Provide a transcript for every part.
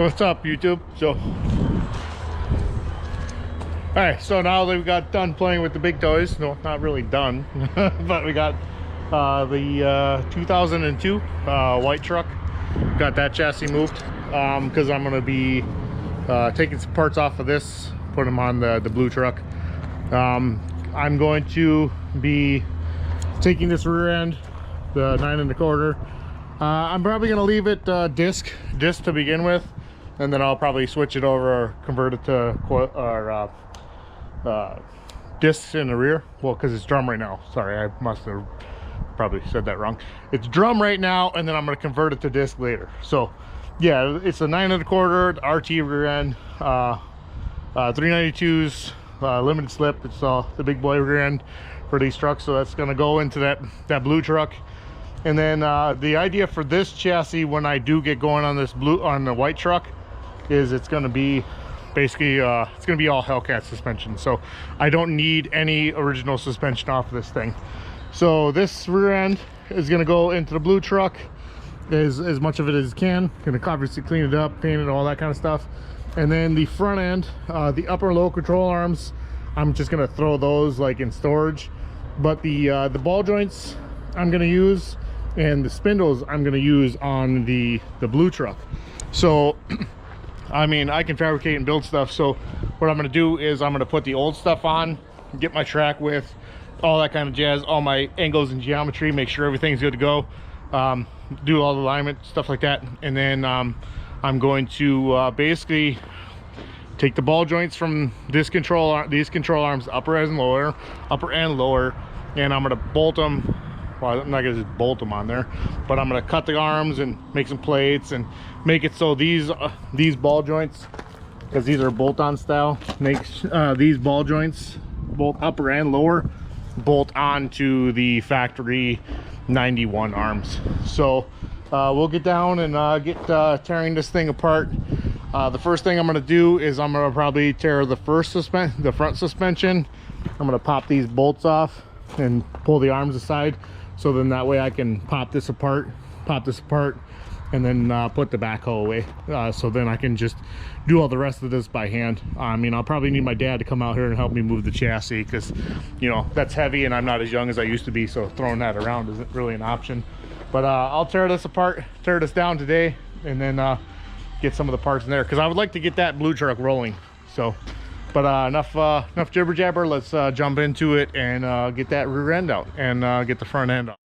What's up, YouTube? So, alright, so now that we got done playing with the big toys, no, not really done, but we got the 2002 white truck. Got that chassis moved because I'm going to be taking some parts off of this, put them on the blue truck. I'm going to be taking this rear end, the 9 1/4. I'm probably going to leave it disc to begin with, and then I'll probably switch it over or convert it to discs in the rear. Well, because it's drum right now. Sorry, I must have probably said that wrong. It's drum right now, and then I'm going to convert it to disc later. So yeah, it's a 9 1/4 RT rear end, 392s, limited slip. It's the big boy rear end for these trucks, so that's going to go into that blue truck. And then the idea for this chassis, when I do get going on the white truck, is it's going to be basically it's going to be all Hellcat suspension, so I don't need any original suspension off of this thing. So this rear end is going to go into the blue truck, as much of it as can. Going to obviously clean it up, paint it, all that kind of stuff. And then the front end, the upper and lower control arms, I'm just going to throw those like in storage. But the ball joints I'm going to use, and the spindles I'm going to use on the blue truck. So I mean, I can fabricate and build stuff, so what I'm going to do is I'm going to put the old stuff on, get my track width, all that kind of jazz, all my angles and geometry, make sure everything's good to go, do all the alignment, stuff like that. And then I'm going to basically take the ball joints from these control arms, upper and lower, and I'm going to bolt them. Well, I'm not gonna just bolt them on there, but I'm gonna cut the arms and make some plates and make it so these ball joints, because these are bolt-on style, makes these ball joints, both upper and lower, bolt onto the factory 91 arms. So we'll get down and get tearing this thing apart. The first thing I'm gonna do is I'm gonna probably tear the front suspension. I'm gonna pop these bolts off and pull the arms aside, so then that way I can pop this apart, and then put the backhoe away. So then I can just do all the rest of this by hand. I mean, I'll probably need my dad to come out here and help me move the chassis, because, you know, that's heavy and I'm not as young as I used to be, so throwing that around isn't really an option. But I'll tear this apart, tear this down today, and then get some of the parts in there, because I would like to get that blue truck rolling. So, but enough jibber jabber. Let's jump into it and get that rear end out and get the front end out.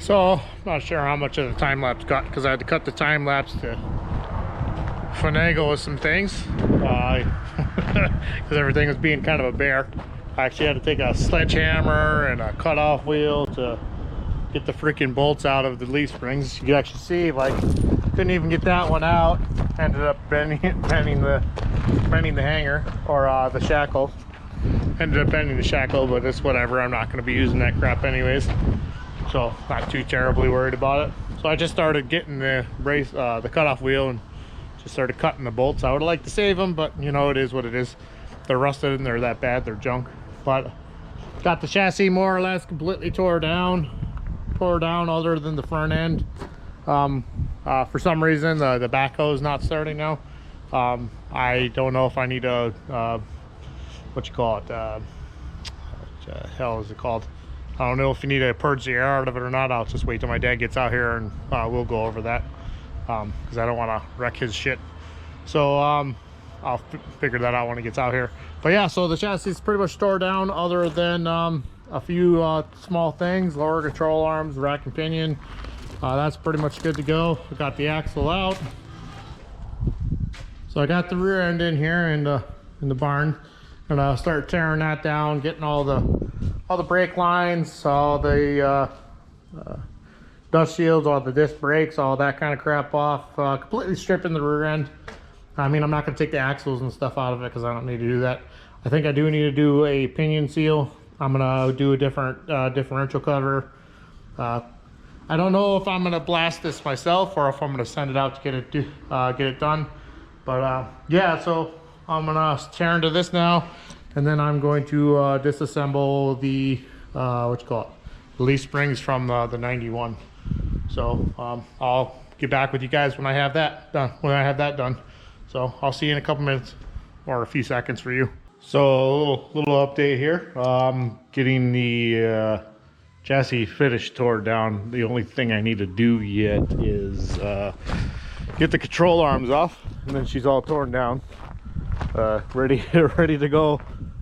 So I'm not sure how much of the time lapse got, because I had to cut the time lapse to finagle with some things, because everything was being kind of a bear. I actually had to take a sledgehammer and a cutoff wheel to get the freaking bolts out of the leaf springs. You can actually see, like, couldn't even get that one out. Ended up bending the hanger, or the shackle. Ended up bending the shackle, but it's whatever. I'm not going to be using that crap anyways, so not too terribly worried about it. So I just started getting the cutoff wheel and just started cutting the bolts. I would like to save them, but you know, it is what it is. They're rusted and they're that bad, they're junk. But got the chassis more or less completely tore down other than the front end. For some reason the backhoe is not starting now. I don't know if I need a what you call it, what the hell is it called, I don't know if you need to purge the air out of it or not. I'll just wait till my dad gets out here and we'll go over that, because I don't want to wreck his shit. So I'll figure that out when he gets out here. But yeah, so the chassis is pretty much stored down other than a few small things, lower control arms, rack and pinion. That's pretty much good to go. We got the axle out. So I got the rear end in here in the barn, and I'll start tearing that down, getting all the brake lines, all the dust shields, all the disc brakes, all that kind of crap off, completely stripping the rear end. I mean, I'm not going to take the axles and stuff out of it because I don't need to do that. I think I do need to do a pinion seal. I'm going to do a different differential cover. I don't know if I'm going to blast this myself or if I'm going to send it out to get it done. But yeah, so I'm going to tear into this now, and then I'm going to disassemble the leaf springs from the 91. So I'll get back with you guys when I have that done. So I'll see you in a couple minutes or a few seconds for you. So a little update here. Getting the chassis finished, tore down. The only thing I need to do yet is get the control arms off, and then she's all torn down, ready to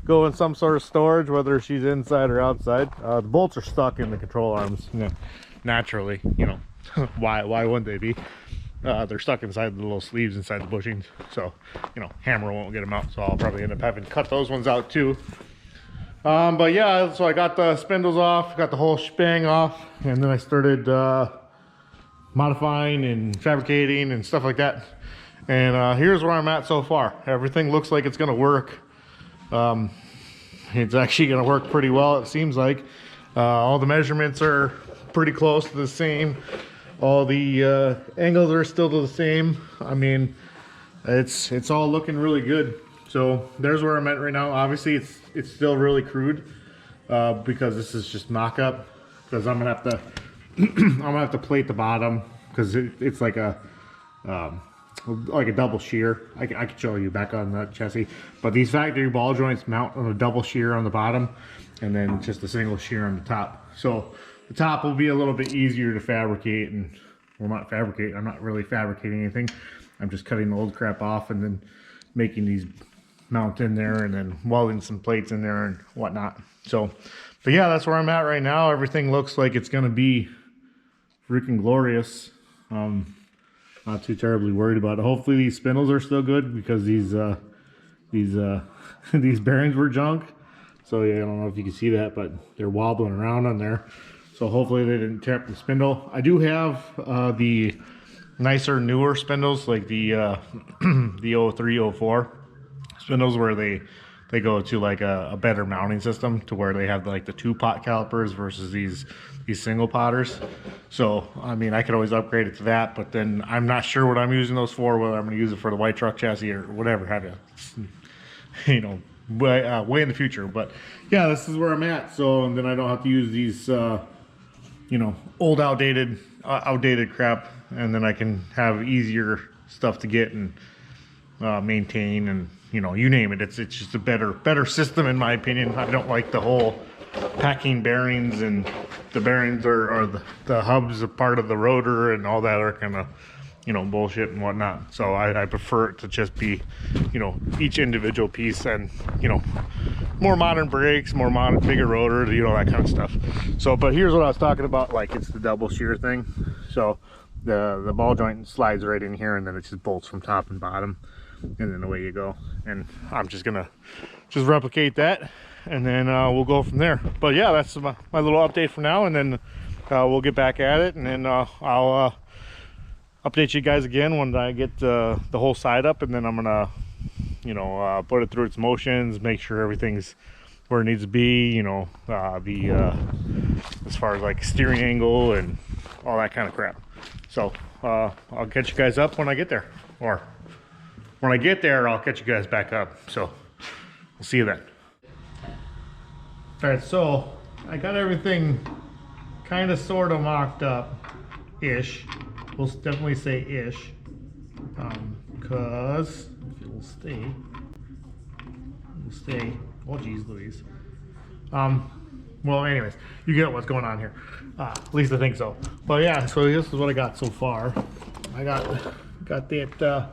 go in some sort of storage, whether she's inside or outside. The bolts are stuck in the control arms, naturally, you know. why wouldn't they be? They're stuck inside the little sleeves inside the bushings, so you know, hammer won't get them out, so I'll probably end up having to cut those ones out too. But yeah, so I got the spindles off, got the whole shebang off, and then I started modifying and fabricating and stuff like that. And here's where I'm at so far. Everything looks like it's gonna work. It's actually gonna work pretty well, it seems like. All the measurements are pretty close to the same. All the angles are still the same. I mean, it's all looking really good. So there's where I'm at right now. Obviously it's still really crude because this is just mock-up, because I'm gonna have to plate the bottom, because it's like a double shear. I can show you back on that chassis, but these factory ball joints mount on a double shear on the bottom and then just a single shear on the top. So the top will be a little bit easier to fabricate, and well, not fabricate, I'm not really fabricating anything. I'm just cutting the old crap off and then making these mount in there and then welding some plates in there and whatnot. So, but yeah, that's where I'm at right now. Everything looks like it's gonna be freaking glorious. Not too terribly worried about it. Hopefully these spindles are still good, because these these bearings were junk. So yeah, I don't know if you can see that, but they're wobbling around on there. So hopefully they didn't tear up the spindle. I do have the nicer, newer spindles, like the the 03, 04 spindles, where they go to like a better mounting system, to where they have like the 2-pot calipers versus these single potters. So I mean, I could always upgrade it to that, but then I'm not sure what I'm using those for, whether I'm going to use it for the white truck chassis or whatever have you, you know, way in the future. But yeah, this is where I'm at. So, and then I don't have to use these you know, old outdated crap, and then I can have easier stuff to get and maintain, and you know, you name it. It's just a better system, in my opinion. I don't like the whole packing bearings, and the bearings are the hubs, a part of the rotor, and all that are kind of, you know, bullshit and whatnot. So I prefer it to just be, you know, each individual piece, and you know, more modern brakes, more modern, bigger rotor, you know, that kind of stuff. So, but here's what I was talking about, like it's the double shear thing. So the ball joint slides right in here, and then it just bolts from top and bottom, and then away you go. And I'm just gonna replicate that, and then we'll go from there. But yeah, that's my little update for now, and then we'll get back at it, and then I'll update you guys again when I get the whole side up, and then I'm gonna, you know, put it through its motions, make sure everything's where it needs to be, you know, as far as like steering angle and all that kind of crap. So I'll catch you guys up when I get there, or when I get there I'll catch you guys back up. So we'll see you then. All right, so I got everything kind of sort of mocked up ish. We'll definitely say ish, because if it will stay, oh geez Louise. Well, anyways, you get what's going on here. At least I think so. But yeah, so this is what I got so far. I got that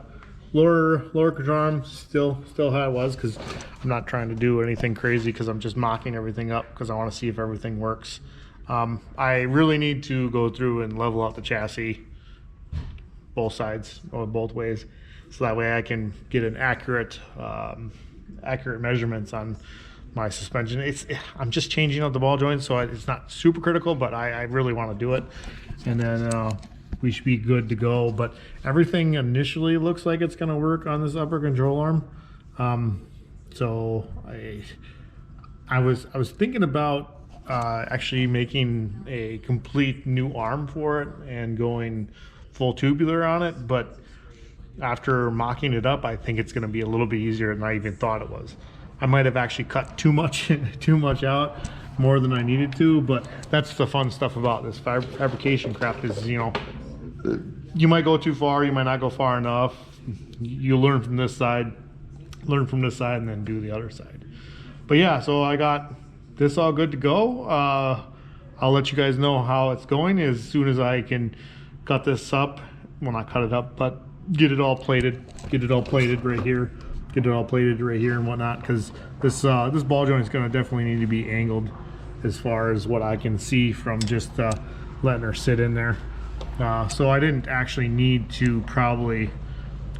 lower control arm still how it was, because I'm not trying to do anything crazy, because I'm just mocking everything up because I want to see if everything works. I really need to go through and level out the chassis, both sides or both ways, so that way I can get an accurate measurements on my suspension. I'm just changing out the ball joints, so it's not super critical, but I really want to do it, and then we should be good to go. But everything initially looks like it's going to work on this upper control arm. So I was thinking about actually making a complete new arm for it and going full tubular on it, but after mocking it up, I think it's going to be a little bit easier than I even thought it was. I might have actually cut too much out, more than I needed to, but that's the fun stuff about this fabrication crap is, you know, you might go too far, you might not go far enough. You learn from this side, and then do the other side. But yeah, so I got this all good to go. I'll let you guys know how it's going as soon as I can cut this up. Well, not cut it up, but get it all plated right here, and whatnot, because this ball joint is going to definitely need to be angled as far as what I can see from just letting her sit in there. So I didn't actually need to probably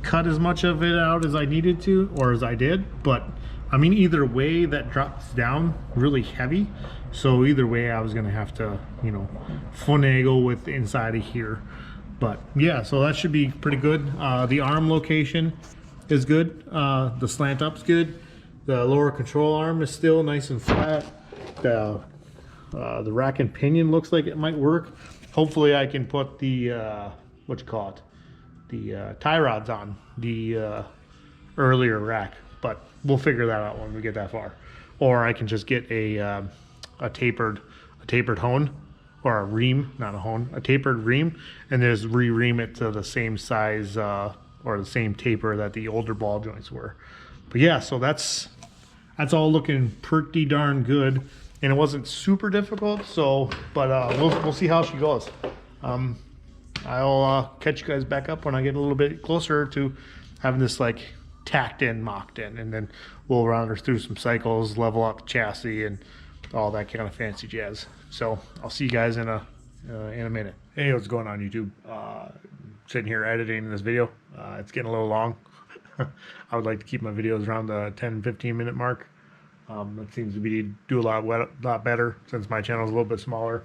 cut as much of it out as I needed to, or as I did, but I mean, either way that drops down really heavy, so either way I was gonna have to, you know, finagle with the inside of here. But yeah, so that should be pretty good. The arm location is good, the slant up's good, the lower control arm is still nice and flat, the rack and pinion looks like it might work. Hopefully I can put the the tie rods on the earlier rack, but we'll figure that out when we get that far. Or I can just get a tapered hone, or a ream, not a hone, a tapered ream, and just re-ream it to the same size or the same taper that the older ball joints were. But yeah, so that's all looking pretty darn good, and it wasn't super difficult. So, but we'll see how she goes. I'll catch you guys back up when I get a little bit closer to having this like tacked in, mocked in, and then we'll run her through some cycles, level up the chassis, and all that kind of fancy jazz. So I'll see you guys in a minute. Hey, what's going on, YouTube? Sitting here editing this video. It's getting a little long. I would like to keep my videos around the 10-15 minute mark. That seems to do a lot better since my channel is a little bit smaller.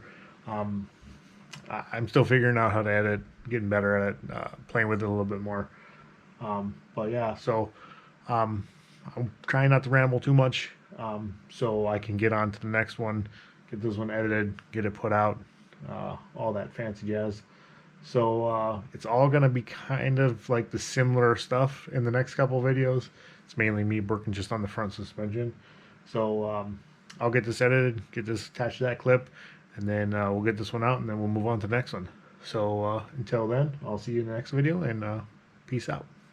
I'm still figuring out how to edit, getting better at it, playing with it a little bit more. But yeah, so I'm trying not to ramble too much, so I can get on to the next one, get this one edited, get it put out, all that fancy jazz. So it's all going to be kind of like the similar stuff in the next couple of videos. It's mainly me working just on the front suspension. So I'll get this edited, get this attached to that clip, and then we'll get this one out, and then we'll move on to the next one. So until then, I'll see you in the next video, and peace out.